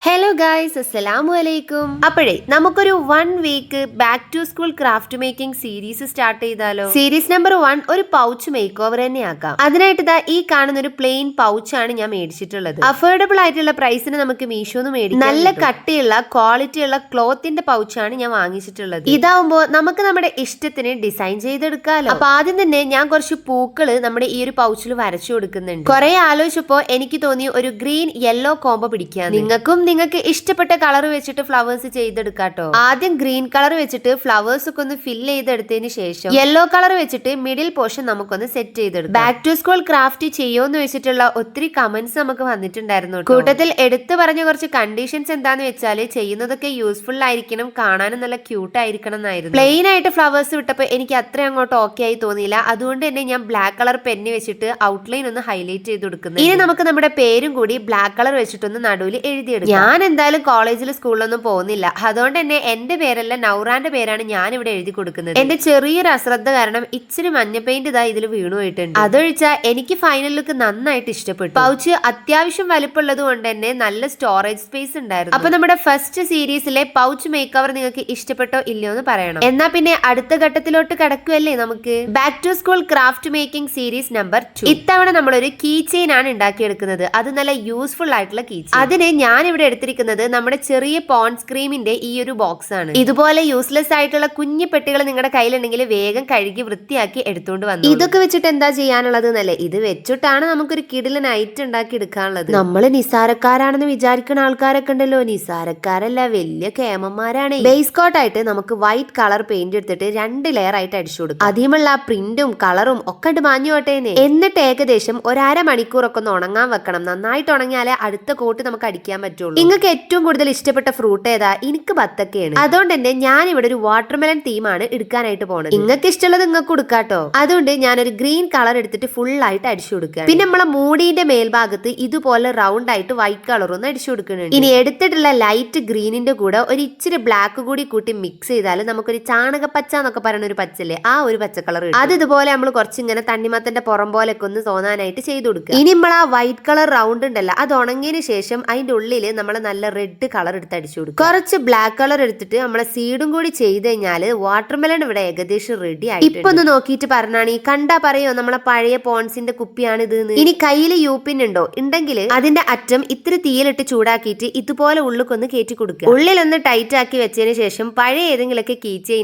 Hello guys, അസ്സലാമു അലൈക്കും. അപ്പോഴേ നമുക്കൊരു 1 week back to school craft making series start ചെയ്താലോ? സീരീസ് നമ്പർ 1 ഒരു പൗച്ച് മേക്ക് ഓവർ തന്നെ ആക്കാം. അതിനായിട്ട് ഇതാ ഈ കാണുന്ന ഒരു പ്ലെയിൻ പൗച്ചാണ് ഞാൻ മേടിച്ചിട്ടുള്ളത്. അഫോർഡബിൾ ആയിട്ടുള്ള പ്രൈസിന് നമുക്ക് മീഷോന്ന് മേടിക്കാം. നല്ല കട്ടിയുള്ള ക്വാളിറ്റിയുള്ള ക്ലോത്തിന്റെ പൗച്ചാണ് ഞാൻ വാങ്ങിച്ചിട്ടുള്ളത്. ഇതാവുമ്പോ നമുക്ക് നമ്മുടെ ഇഷ്ടത്തിന് ഡിസൈൻ ചെയ്തെടുക്കാലോ. അപ്പൊ ആദ്യം തന്നെ ഞാൻ കുറച്ച് പൂക്കള് നമ്മുടെ ഈ ഒരു പൗച്ചിൽ വരച്ചു കൊടുക്കുന്നുണ്ട്. കുറെ ആലോചിച്ചപ്പോ എനിക്ക് തോന്നി ഒരു ഗ്രീൻ യെല്ലോ കോംബോ പിടിക്കാൻ. നിങ്ങൾക്ക് ഇഷ്ടപ്പെട്ട കളർ വെച്ചിട്ട് ഫ്ലവേഴ്സ് ചെയ്തെടുക്കാട്ടോ. ആദ്യം ഗ്രീൻ കളർ വെച്ചിട്ട് ഫ്ലവേഴ്സ് ഒക്കെ ഒന്ന് ഫില്ല് ചെയ്തെടുത്തതിന് ശേഷം യെല്ലോ കളർ വെച്ചിട്ട് മിഡിൽ പോർഷൻ നമുക്കൊന്ന് സെറ്റ് ചെയ്തെടുക്കാം. ബാക്ക് ടു സ്കൂൾ ക്രാഫ്റ്റ് ചെയ്യുമെന്ന് വെച്ചിട്ടുള്ള ഒത്തിരി കമന്റ്സ് നമുക്ക് വന്നിട്ടുണ്ടായിരുന്നു. കൂട്ടത്തിൽ എടുത്തു പറഞ്ഞ കുറച്ച് കണ്ടീഷൻസ് എന്താന്ന് വെച്ചാല് ചെയ്യുന്നതൊക്കെ യൂസ്ഫുൾ ആയിരിക്കണം, കാണാനും നല്ല ക്യൂട്ട് ആയിരിക്കണം എന്നായിരുന്നു. പ്ലെയിൻ ആയിട്ട് ഫ്ലവേഴ്സ് വിട്ടപ്പോ എനിക്ക് അത്ര അങ്ങോട്ട് ഓക്കെ ആയി തോന്നിയില്ല. അതുകൊണ്ട് തന്നെ ഞാൻ ബ്ലാക്ക് കളർ പെന്ന് വെച്ചിട്ട് ഔട്ട്ലൈൻ ഒന്ന് ഹൈലൈറ്റ് ചെയ്ത് കൊടുക്കുന്നത്. ഇനി നമുക്ക് നമ്മുടെ പേരും കൂടി ബ്ലാക്ക് കളർ വെച്ചിട്ടൊന്ന് നടുവിൽ എഴുതിയെടുക്കാം. ഞാൻ എന്തായാലും കോളേജിൽ സ്കൂളിലൊന്നും പോകുന്നില്ല. അതുകൊണ്ട് തന്നെ എന്റെ പേരല്ല നൗറാന്റെ പേരാണ് ഞാൻ ഇവിടെ എഴുതി കൊടുക്കുന്നത്. എന്റെ ചെറിയൊരു അശ്രദ്ധ കാരണം ഇച്ചിരി മഞ്ഞ പെയിന്റ് ഇതാ ഇതിൽ വീണു പോയിട്ടുണ്ട്. അതൊഴിച്ചാൽ എനിക്ക് ഫൈനൽ ലുക്ക് നന്നായിട്ട് ഇഷ്ടപ്പെട്ടു. പൗച്ച് അത്യാവശ്യം വലുപ്പമുള്ളത് കൊണ്ട് തന്നെ നല്ല സ്റ്റോറേജ് സ്പേസ് ഉണ്ടായിരുന്നു. അപ്പൊ നമ്മുടെ ഫസ്റ്റ് സീരീസിലെ പൗച്ച് മേക്ക് ഓവർ നിങ്ങൾക്ക് ഇഷ്ടപ്പെട്ടോ ഇല്ലയോ എന്ന് പറയണം. എന്നാ പിന്നെ അടുത്ത ഘട്ടത്തിലോട്ട് കടക്കുമല്ലേ നമുക്ക്. Back to school craft making series number 2. ഇത്തവണ നമ്മളൊരു കീ ചെയിൻ ആണ് ഉണ്ടാക്കിയെടുക്കുന്നത്. അത് നല്ല യൂസ്ഫുൾ ആയിട്ടുള്ള കീ ചെയിൻ. അതിന് ഞാൻ ഇവിടെ എടുത്തിരിക്കുന്നത് നമ്മുടെ ചെറിയ പോൺസ് ക്രീമിന്റെ ഈ ഒരു ബോക്സ് ആണ്. ഇതുപോലെ യൂസ്ലെസ് ആയിട്ടുള്ള കുഞ്ഞു പെട്ടികൾ നിങ്ങളുടെ കയ്യിലുണ്ടെങ്കിൽ വേഗം കഴുകി വൃത്തിയാക്കി എടുത്തുകൊണ്ട് വന്നു. ഇതൊക്കെ വെച്ചിട്ട് എന്താ ചെയ്യാനുള്ളത് എന്നല്ലേ, ഇത് വെച്ചിട്ടാണ് നമുക്കൊരു കിടിലൻ ഐറ്റം ഉണ്ടാക്കി എടുക്കാനുള്ളത്. നമ്മൾ നിസാരക്കാരാണെന്ന് വിചാരിക്കുന്ന ആൾക്കാരൊക്കെ ഉണ്ടല്ലോ, നിസാരക്കാരല്ല, വലിയ കേമന്മാരാണ്. ബേസ് കോട്ടായിട്ട് നമുക്ക് വൈറ്റ് കളർ പെയിന്റ് എടുത്തിട്ട് 2 ലെയർ ആയിട്ട് അടിച്ചു കൊടുക്കും. ആദ്യമുള്ള പ്രിന്റും കളറും ഒക്കെ മാഞ്ഞു പോട്ടേനെ. എന്നിട്ട് ഏകദേശം 1.5 മണിക്കൂറൊക്കെ ഒന്ന് ഉണങ്ങാൻ വെക്കണം. നന്നായിട്ട് ഉണങ്ങിയാലേ അടുത്ത കോട്ട് നമുക്ക് അടിക്കാൻ പറ്റുള്ളൂ. നിങ്ങൾക്ക് ഏറ്റവും കൂടുതൽ ഇഷ്ടപ്പെട്ട ഫ്രൂട്ട് ഏതാ? എനിക്ക് ബത്തക്കയാണ്. അതുകൊണ്ട് തന്നെ ഞാൻ ഇവിടെ ഒരു വാട്ടർമെലൺ തീമാണ് എടുക്കാനായിട്ട് പോണത്. നിങ്ങൾക്ക് ഇഷ്ടമുള്ളത് നിങ്ങൾക്ക് കൊടുക്കാട്ടോ. അതുകൊണ്ട് ഞാനൊരു ഗ്രീൻ കളർ എടുത്തിട്ട് ഫുൾ ആയിട്ട് അടിച്ചു കൊടുക്കുക. പിന്നെ നമ്മളെ മൂടിന്റെ മേൽഭാഗത്ത് ഇതുപോലെ റൗണ്ട് ആയിട്ട് വൈറ്റ് കളർ ഒന്ന് അടിച്ചു കൊടുക്കുന്നുണ്ട്. ഇനി എടുത്തിട്ടുള്ള ലൈറ്റ് ഗ്രീനിന്റെ കൂടെ ഒരു ഇച്ചിരി ബ്ലാക്ക് കൂടി കൂട്ടി മിക്സ് ചെയ്താൽ നമുക്കൊരു ചാണകപ്പച്ച എന്നൊക്കെ പറയുന്ന ഒരു പച്ചല്ലേ, ആ ഒരു പച്ച കളർ. അത് ഇതുപോലെ നമ്മൾ കുറച്ച് ഇങ്ങനെ തണ്ണിമത്തന്റെ പുറം പോലൊക്കെ ഒന്ന് തോന്നാനായിട്ട് ചെയ്ത് കൊടുക്കുക. ഇനി നമ്മൾ ആ വൈറ്റ് കളർ റൗണ്ട് ഉണ്ടല്ലോ, അത് ഉണങ്ങിയതിന് ശേഷം അതിന്റെ ഉള്ളിൽ നമ്മൾ നല്ല റെഡ് കളർ എടുത്ത് അടിച്ചു കൊടുക്കും. കുറച്ച് ബ്ലാക്ക് കളർ എടുത്തിട്ട് നമ്മളെ സീഡും കൂടി ചെയ്ത് കഴിഞ്ഞാൽ വാട്ടർമെലൺ ഇവിടെ ഏകദേശം റെഡി ആയി. ഇപ്പൊ ഒന്ന് നോക്കിയിട്ട് പറഞ്ഞാണ്, ഈ കണ്ടാ പറയോ നമ്മളെ പഴയ പോൺസിന്റെ കുപ്പിയാണ് ഇത്. ഇനി കയ്യിൽ യൂപ്പിൻ ഉണ്ടോ? ഉണ്ടെങ്കിൽ അതിന്റെ അറ്റം ഇത്തിരി തീയിലിട്ട് ചൂടാക്കിയിട്ട് ഇതുപോലെ ഉള്ളിക്കൊന്ന് കയറ്റി കൊടുക്കുക. ഉള്ളിലൊന്ന് ടൈറ്റ് ആക്കി വെച്ചതിന് ശേഷം പഴയ ഏതെങ്കിലുമൊക്കെ കീ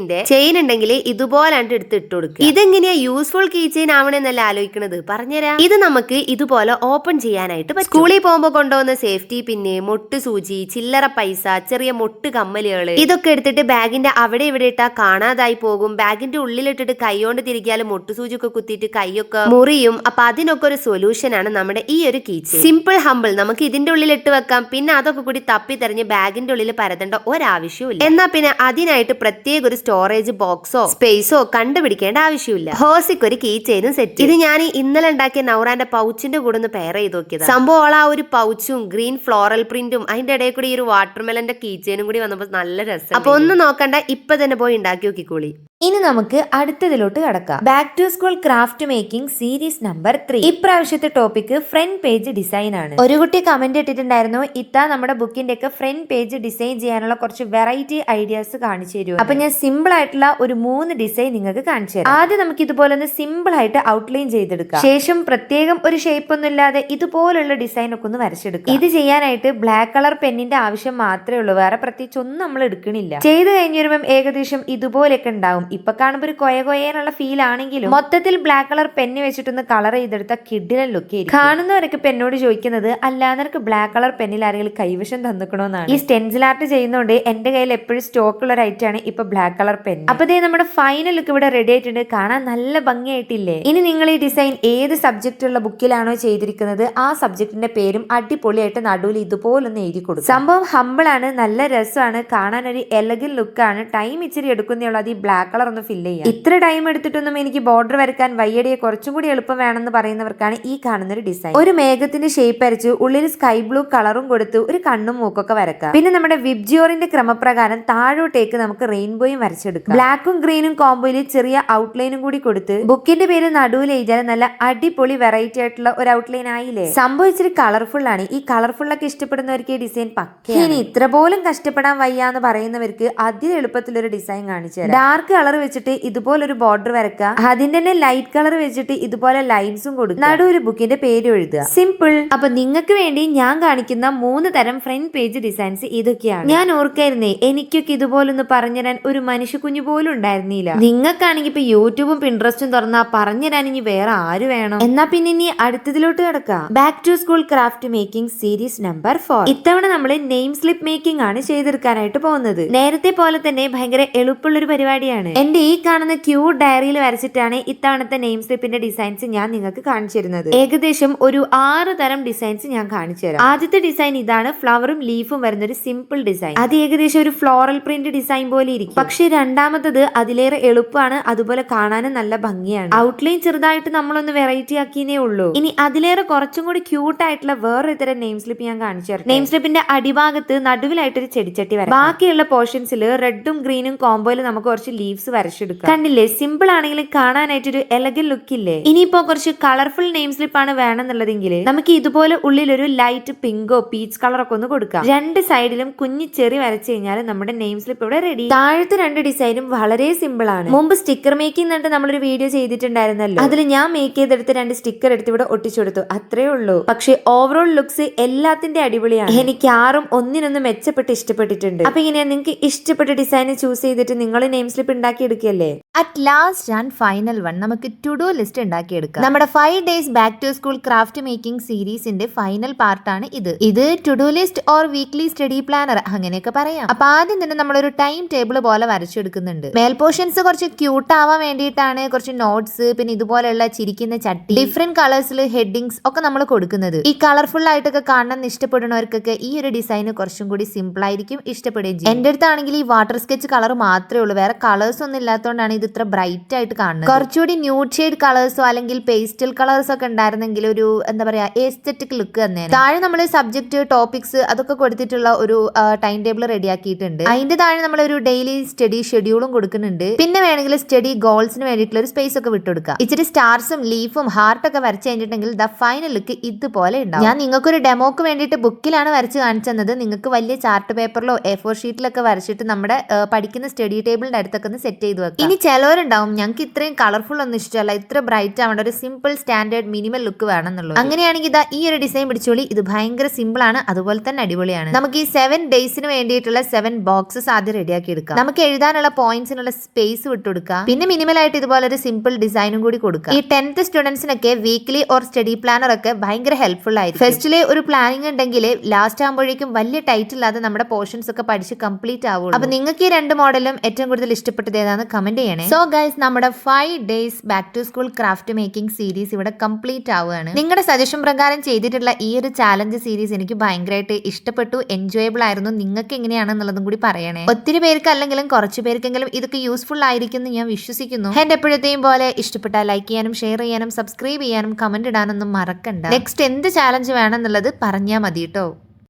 ചെയിൻ ഉണ്ടെങ്കിൽ ഇതുപോലെ എടുത്ത് ഇട്ട് കൊടുക്കുക. ഇതെങ്ങനെയാ യൂസ്ഫുൾ കീ ചെയിൻ ആവണെന്നല്ല ആലോചിക്കുന്നത്, പറഞ്ഞുതരാം. ഇത് നമുക്ക് ഇതുപോലെ ഓപ്പൺ ചെയ്യാനായിട്ട് പറ്റും. സ്കൂളിൽ പോകുമ്പോൾ കൊണ്ടുപോകുന്ന സേഫ്റ്റി പിന്നെ മൊട്ട് സൂചി, ചില്ലറ പൈസ, ചെറിയ മൊട്ട് കമ്മലുകള്, ഇതൊക്കെ എടുത്തിട്ട് ബാഗിന്റെ അവിടെ ഇവിടെ ഇട്ടാ കാണാതായി പോകും. ബാഗിന്റെ ഉള്ളിലിട്ടിട്ട് കൈകൊണ്ട് തിരിക്കാല് മൊട്ടുസൂചി ഒക്കെ കുത്തിയിട്ട് കൈയൊക്കെ മുറിയും. അപ്പൊ അതിനൊക്കെ ഒരു സൊല്യൂഷൻ ആണ് നമ്മുടെ ഈ ഒരു കീ ചെയിൻ. സിമ്പിൾ ഹമ്പിൾ, നമുക്ക് ഇതിന്റെ ഉള്ളിൽ ഇട്ട് വെക്കാം. പിന്നെ അതൊക്കെ കൂടി തപ്പി തെരഞ്ഞ് ബാഗിന്റെ ഉള്ളിൽ പരതേണ്ട ഒരാവശ്യവും. എന്നാ പിന്നെ അതിനായിട്ട് പ്രത്യേക ഒരു സ്റ്റോറേജ് ബോക്സോ സ്പേസോ കണ്ടുപിടിക്കേണ്ട ആവശ്യമില്ല. ഹോസിക്ക് ഒരു കീ ചെയിനും സെറ്റ്. ഇത് ഞാൻ ഇന്നലെ ഉണ്ടാക്കിയ നൗറാന്റെ പൗച്ചിന്റെ കൂടെ ഒന്ന് പെയർ ചെയ്ത് നോക്കിയത്. സംഭവം ആ ഒരു പൗച്ചും ഗ്രീൻ ഫ്ലോറൽ പ്രിന്റും അതിന്റെ ഇടയിൽ കൂടി ഈ ഒരു വാട്ടർമെലന്റെ കീ ചെയിനും കൂടി വന്നപ്പോൾ നല്ല രസം. അപ്പൊ ഒന്നും നോക്കണ്ട, ഇപ്പൊ തന്നെ പോയി ഉണ്ടാക്കി നോക്കിക്കോളി. ഇനി നമുക്ക് അടുത്തതിലോട്ട് കടക്കാം. Back to school craft making series number 3. ഇപ്രാവശ്യത്തെ ടോപ്പിക് ഫ്രണ്ട് പേജ് ഡിസൈൻ ആണ്. ഒരു കുട്ടി കമന്റ് ഇട്ടിട്ടുണ്ടായിരുന്നു, ഇത്താ നമ്മുടെ ബുക്കിന്റെ ഒക്കെ ഫ്രണ്ട് പേജ് ഡിസൈൻ ചെയ്യാനുള്ള കുറച്ച് വെറൈറ്റി ഐഡിയാസ് കാണിച്ചു തരുമോ? അപ്പൊ ഞാൻ സിമ്പിൾ ആയിട്ടുള്ള ഒരു 3 ഡിസൈൻ നിങ്ങൾക്ക് കാണിച്ചു തരാം. ആദ്യം നമുക്ക് ഇതുപോലെ ഒന്ന് സിമ്പിൾ ആയിട്ട് ഔട്ട്ലൈൻ ചെയ്തെടുക്കാം. ശേഷം പ്രത്യേകം ഒരു ഷേപ്പ് ഒന്നും ഇല്ലാതെ ഇതുപോലുള്ള ഡിസൈൻ ഒക്കെ ഒന്ന് വരച്ചെടുക്കാം. ഇത് ചെയ്യാനായിട്ട് ബ്ലാക്ക് കളർ പെന്നിന്റെ ആവശ്യം മാത്രമേ ഉള്ളൂ, വേറെ പ്രത്യേകിച്ച് ഒന്നും നമ്മൾ എടുക്കണില്ല. ചെയ്ത് കഴിഞ്ഞ് വരുമ്പം ഏകദേശം ഇതുപോലെയൊക്കെ ഉണ്ടാവും. ഇപ്പൊ കാണുമ്പോൾ ഒരു കൊയകൊയെന്നുള്ള ഫീൽ ആണെങ്കിലും മൊത്തത്തിൽ ബ്ലാക്ക് കളർ പെന്ന് വെച്ചിട്ടൊന്ന് കളർ ചെയ്തെടുത്ത കിഡിലൻ ലുക്ക്. കാണുന്നവരൊക്കെ പെന്നോട് ചോദിക്കുന്നത്, അല്ല നിനക്ക് ബ്ലാക്ക് കളർ പെന്നിൽ ആരെങ്കിലും കൈവശം തന്നിക്കണോന്നാണ്. ഈ സ്റ്റെൻസിൽ ആർട്ട് ചെയ്യുന്നതുകൊണ്ട് എന്റെ കയ്യിൽ എപ്പോഴും സ്റ്റോക്ക് ഉള്ള ഒരു ഐറ്റം ആണ് ഇപ്പൊ ബ്ലാക്ക് കളർ പെൻ. അപ്പൊ ഇതേ നമ്മുടെ ഫൈനൽ ലുക്ക് ഇവിടെ റെഡി ആയിട്ടുണ്ട്. കാണാൻ നല്ല ഭംഗിയായിട്ടില്ലേ? ഇനി നിങ്ങൾ ഈ ഡിസൈൻ ഏത് സബ്ജക്റ്റ് ഉള്ള ബുക്കിലാണോ ചെയ്തിരിക്കുന്നത് ആ സബ്ജക്റ്റിന്റെ പേരും അടിപൊളിയായിട്ട് നടുവിൽ ഇതുപോലൊന്ന് എഴുതി കൊടുക്കും. സംഭവം ഹമ്പിൾ ആണ്, നല്ല രസമാണ്, കാണാൻ ഒരു എലഗൻ ലുക്കാണ്. ടൈം ഇച്ചിരി എടുക്കുന്നേ ഉള്ളൂ. അത് ഈ ബ്ലാക്ക് കളർ ഒന്ന് ഫില്ല് ചെയ്യാം. ഇത്ര ടൈം എടുത്തിട്ടൊന്നും എനിക്ക് ബോർഡർ വരയ്ക്കാൻ വയ്യടിയെ കുറച്ചും കൂടി എളുപ്പം വേണമെന്ന് പറയുന്നവർക്കാണ് ഈ കാണുന്ന ഒരു ഡിസൈൻ. ഒരു മേഘത്തിന്റെ ഷേപ്പ് അരച്ച് ഉള്ളിൽ സ്കൈ ബ്ലൂ കളറും കൊടുത്ത് ഒരു കണ്ണും മൂക്കൊക്കെ വരക്കാം. പിന്നെ നമ്മുടെ വിബ്ജിയോറിന്റെ ക്രമപ്രകാരം താഴോട്ടേക്ക് നമുക്ക് റെയിൻബോയും വരച്ചെടുക്കാം. ബ്ലാക്കും ഗ്രീനും കോംബോയിൽ ചെറിയ ഔട്ട്ലൈനും കൂടി കൊടുത്ത് ബുക്കിന്റെ പേര് നടുവിൽ എഴുതിയാൽ നല്ല അടിപൊളി വെറൈറ്റി ആയിട്ടുള്ള ഒരു ഔട്ട്ലൈൻ ആയില്ലേ. സംഭവം ഇച്ചിരി കളർഫുൾ ആണ്. ഈ കളർഫുൾ ഒക്കെ ഇഷ്ടപ്പെടുന്നവർക്ക് ഈ ഡിസൈൻ പക്കയാണ്. ഇനി ഇത്ര പോലും കഷ്ടപ്പെടാൻ വയ്യാന്ന് പറയുന്നവർക്ക് അതിൽ എളുപ്പത്തിലൊരു ഡിസൈൻ കാണിച്ചു തരാം. ഡാർക്ക് കളർ വെച്ചിട്ട് ഇതുപോലൊരു ബോർഡർ വരക്കുക. അതിന്റെ തന്നെ ലൈറ്റ് കളർ വെച്ചിട്ട് ഇതുപോലെ ലൈൻസും കൊടുക്കുക. നടുവൊരു ബുക്കിന്റെ പേര് എഴുതുക. സിമ്പിൾ. അപ്പൊ നിങ്ങൾക്ക് വേണ്ടി ഞാൻ കാണിക്കുന്ന 3 തരം ഫ്രണ്ട് പേജ് ഡിസൈൻസ് ഇതൊക്കെയാണ്. ഞാൻ ഓർക്കായിരുന്നേ, എനിക്കൊക്കെ ഇതുപോലൊന്ന് പറഞ്ഞുതരാൻ ഒരു മനുഷ്യ കുഞ്ഞു പോലും ഉണ്ടായിരുന്നില്ല. നിങ്ങൾക്കാണെങ്കിൽ ഇപ്പൊ യൂട്യൂബും പിൻട്രസ്റ്റും തുറന്നാ പറഞ്ഞുതരാൻ ഇനി വേറെ ആര് വേണം? എന്നാ പിന്നെ ഇനി അടുത്തതിലോട്ട് കിടക്കാം. Back to school craft making series number 4. ഇത്തവണ നമ്മൾ നെയിം സ്ലിപ്പ് മേക്കിംഗ് ആണ് ചെയ്തെടുക്കാനായിട്ട് പോകുന്നത്. നേരത്തെ പോലെ തന്നെ ഭയങ്കര എളുപ്പമുള്ളൊരു പരിപാടിയാണ്. എന്റെ ഈ കാണുന്ന ക്യൂട്ട് ഡയറിയിൽ വരച്ചിട്ടാണ് ഇത്തവണത്തെ നെയിം സ്ലിപ്പിന്റെ ഡിസൈൻസ് ഞാൻ നിങ്ങൾക്ക് കാണിച്ചു തരുന്നത്. ഏകദേശം ഒരു 6 തരം ഡിസൈൻസ് ഞാൻ കാണിച്ചു തരാം. ആദ്യത്തെ ഡിസൈൻ ഇതാണ്. ഫ്ലവറും ലീഫും വരുന്ന ഒരു സിമ്പിൾ ഡിസൈൻ. അത് ഏകദേശം ഒരു ഫ്ലോറൽ പ്രിന്റ് ഡിസൈൻ പോലെ ഇരിക്കും. പക്ഷെ രണ്ടാമത്തത് അതിലേറെ എളുപ്പമാണ്, അതുപോലെ കാണാനും നല്ല ഭംഗിയാണ്. ഔട്ട്ലൈൻ ചെറുതായിട്ട് നമ്മളൊന്ന് വെറൈറ്റി ആക്കിയേ ഉള്ളൂ. ഇനി അതിലേറെ കുറച്ചും കൂടി ക്യൂട്ട് ആയിട്ടുള്ള വേറൊരു തരം നെയിം സ്ലിപ്പ് ഞാൻ കാണിച്ചു തരാം. നെയിം സ്ലിപ്പിന്റെ അടിഭാഗത്ത് നടുവിലായിട്ടൊരു ചെടിച്ചട്ടി വരാം. ബാക്കിയുള്ള പോർഷൻസിൽ റെഡും ഗ്രീനും കോംബോയിൽ നമുക്ക് കുറച്ച് ലീവ്സ് വരച്ചെടുക്കാം. കണ്ടില്ലേ, സിമ്പിൾ ആണെങ്കിലും കാണാനായിട്ടൊരു എലഗൻ ലുക്ക് ഇല്ലേ. ഇനിയിപ്പോ കുറച്ച് കളർഫുൾ നെയിം സ്ലിപ്പ് ആണ് വേണമെന്നുള്ളതെങ്കിൽ നമുക്ക് ഇതുപോലെ ഉള്ളിലൊരു ലൈറ്റ് പിങ്കോ പീച്ച് കളറൊക്കെ ഒന്ന് കൊടുക്കാം. 2 സൈഡിലും കുഞ്ഞി ചെറി വരച്ചു കഴിഞ്ഞാൽ നമ്മുടെ നെയിം സ്ലിപ്പ് ഇവിടെ റെഡി. താഴത്തെ 2 ഡിസൈനും വളരെ സിമ്പിൾ ആണ്. മുമ്പ് സ്റ്റിക്കർ മേക്കിംഗ് എന്നിട്ട് നമ്മളൊരു വീഡിയോ ചെയ്തിട്ടുണ്ടായിരുന്നല്ലോ. അതിൽ ഞാൻ മേക്ക് ചെയ്തെടുത്ത് 2 സ്റ്റിക്കർ എടുത്ത് ഇവിടെ ഒട്ടിച്ചു കൊടുത്തു. അത്രേ ഉള്ളൂ. പക്ഷെ ഓവറോൾ ലുക്സ് എല്ലാത്തിന്റെ അടിപൊളിയാണ്. എനിക്ക് ആറും ഒന്നിനൊന്ന് മെച്ചപ്പെട്ട് ഇഷ്ടപ്പെട്ടിട്ടുണ്ട്. അപ്പൊ ഇങ്ങനെയാ, നിങ്ങൾക്ക് ഇഷ്ടപ്പെട്ട ഡിസൈൻ ചൂസ് ചെയ്തിട്ട് നിങ്ങൾ നെയിം സ്ലിപ്പ് ഉണ്ടാക്കി എടുക്കല്ലേ. At last and final one നമുക്ക് ടു ഡു ലിസ്റ്റ് ഉണ്ടാക്കിയെടുക്കാം. നമ്മുടെ 5 days back to school craft making സീരീസിന്റെ ഫൈനൽ പാർട്ടാണ് ഇത് to do list or weekly study planner അങ്ങനെയൊക്കെ പറയാം. അപ്പൊ ആദ്യം തന്നെ നമ്മളൊരു ടൈം ടേബിൾ പോലെ വരച്ചെടുക്കുന്നുണ്ട്. മേൽ പോർഷൻസ് കുറച്ച് ക്യൂട്ട് ആവാൻ വേണ്ടിയിട്ടാണ് കുറച്ച് നോട്ട്സ്, പിന്നെ ഇതുപോലെയുള്ള ചിരിക്കുന്ന ചട്ടി, ഡിഫറെന്റ് കളേഴ്സിൽ ഹെഡിങ്സ് ഒക്കെ നമ്മൾ കൊടുക്കുന്നത്. ഈ കളർഫുൾ ആയിട്ടൊക്കെ കാണാൻ ഇഷ്ടപ്പെടുന്നവർക്കൊക്കെ ഈ ഒരു ഡിസൈൻ കുറച്ചും കൂടി സിമ്പിൾ ആയിരിക്കും, ഇഷ്ടപ്പെടുകയും ചെയ്യും. എന്റെ അടുത്താണെങ്കിൽ ഈ വാട്ടർ സ്കെച്ച് കളർ മാത്രമേ ഉള്ളൂ, വേറെ കളേഴ്സ് ഒന്നും ഇല്ലാത്തതുകൊണ്ടാണ് ഇത് ഇത്ര ബ്രൈറ്റ് ആയിട്ട് കാണുന്നത്. കുറച്ചുകൂടി ന്യൂഡ് ഷെയ്ഡ് കളേഴ്സോ അല്ലെങ്കിൽ പേസ്റ്റൽ കളേഴ്സ് ഒക്കെ ഉണ്ടായിരുന്നെങ്കിൽ ഒരു എന്താ പറയാ എസ്തെറ്റിക് ലുക്ക് തന്നെ. താഴെ നമ്മൾ സബ്ജക്ട്, ടോപ്പിക്സ് അതൊക്കെ കൊടുത്തിട്ടുള്ള ഒരു ടൈം ടേബിൾ റെഡിയാക്കിയിട്ടുണ്ട്. അതിന്റെ താഴെ നമ്മൾ ഒരു ഡെയിലി സ്റ്റഡി ഷെഡ്യൂളും കൊടുക്കുന്നുണ്ട്. പിന്നെ വേണമെങ്കിൽ സ്റ്റഡി ഗോൾസിന് വേണ്ടിയിട്ടുള്ള ഒരു സ്പേസ് ഒക്കെ വിട്ടുകൊടുക്കാം. ഇച്ചിരി സ്റ്റാർസും ലീഫും ഹാർട്ടൊക്കെ വരച്ചു കഴിഞ്ഞിട്ടുണ്ടെങ്കിൽ ദ ഫൈനൽ ലുക്ക് ഇതുപോലെ ഉണ്ടാവും. ഞാൻ നിങ്ങൾക്കൊരു ഡെമോക്ക് വേണ്ടിയിട്ട് ബുക്കിലാണ് വരച്ച് കാണിച്ചത്. നിങ്ങൾക്ക് വലിയ ചാർട്ട് പേപ്പറിലോ A4 ഷീറ്റിലൊക്കെ വരച്ചിട്ട് നമ്മുടെ പഠിക്കുന്ന സ്റ്റഡി ടേബിളിന്റെ അടുത്തൊക്കെ ഒന്ന് സെറ്റ് ചെയ്ത് വെക്കാം. ഇനി ചിലവരുണ്ടാവും ഞങ്ങൾക്ക് ഇത്രയും കളർഫുൾ ഒന്നും ഇഷ്ടമല്ല, ഇത്ര ബ്രൈറ്റ് ആവേണ്ട, ഒരു സിമ്പിൾ സ്റ്റാൻഡേർഡ് മിനിമൽ ലുക്ക് വേണമെന്നുള്ളത്. അങ്ങനെയാണെങ്കിൽ ഇതാ ഈ ഒരു ഡിസൈൻ പിടിച്ചോളി. ഇത് ഭയങ്കര സിമ്പിൾ ആണ്, അതുപോലെ തന്നെ അടിപൊളിയാണ്. നമുക്ക് ഈ 7 ഡേയ്സിന് വേണ്ടിയിട്ടുള്ള 7 ബോക്സസ് ആദ്യം റെഡിയാക്കി എടുക്കാം. നമുക്ക് എഴുതാനുള്ള പോയിന്റ്സിനുള്ള സ്പേസ് വിട്ടുകൊടുക്കാം. പിന്നെ മിനിമൽ ആയിട്ട് ഇതുപോലെ ഒരു സിമ്പിൾ ഡിസൈനും കൂടി കൊടുക്കാം. ഈ 10th സ്റ്റുഡൻസിനൊക്കെ വീക്ക്ലി ഓർ സ്റ്റഡി പ്ലാനർ ഒക്കെ ഭയങ്കര ഹെൽപ്ഫുൾ ആയിരിക്കും. ഫസ്റ്റിലെ ഒരു പ്ലാനിങ് ഉണ്ടെങ്കിൽ ലാസ്റ്റ് ആകുമ്പോഴേക്കും വലിയ ടൈറ്റ് ഇല്ലാതെ നമ്മുടെ പോർഷൻസ് ഒക്കെ പഠിച്ച് കംപ്ലീറ്റ് ആവുള്ളൂ. അപ്പൊ നിങ്ങൾക്ക് ഈ 2 മോഡലും ഏറ്റവും കൂടുതൽ ഇഷ്ടപ്പെട്ടത് ഏതാണെന്ന് കമന്റ് ചെയ്യണേ. സോ ഗൈസ്, നമ്മുടെ 5 days back to school craft making series ഇവിടെ കംപ്ലീറ്റ് ആവുകയാണ്. നിങ്ങളുടെ സജഷൻ പ്രകാരം ചെയ്തിട്ടുള്ള ഈ ഒരു ചാലഞ്ച് സീരീസ് എനിക്ക് ഭയങ്കരമായിട്ട് ഇഷ്ടപ്പെട്ടു, എൻജോയബിൾ ആയിരുന്നു. നിങ്ങൾക്ക് എങ്ങനെയാണെന്നുള്ളതും കൂടി പറയണേ. ഒത്തിരി പേർക്ക് അല്ലെങ്കിലും കുറച്ച് പേർക്കെങ്കിലും ഇതൊക്കെ യൂസ്ഫുൾ ആയിരിക്കും എന്ന് ഞാൻ വിശ്വസിക്കുന്നു. എന്റെ എപ്പോഴത്തെയും പോലെ ഇഷ്ടപ്പെട്ടാൽ ലൈക്ക് ചെയ്യാനും ഷെയർ ചെയ്യാനും സബ്സ്ക്രൈബ് ചെയ്യാനും കമന്റ് ഇടാനൊന്നും മറക്കണ്ട. നെക്സ്റ്റ് എന്ത് ചാലഞ്ച് വേണമെന്നുള്ളത് പറഞ്ഞാൽ മതി കേട്ടോ.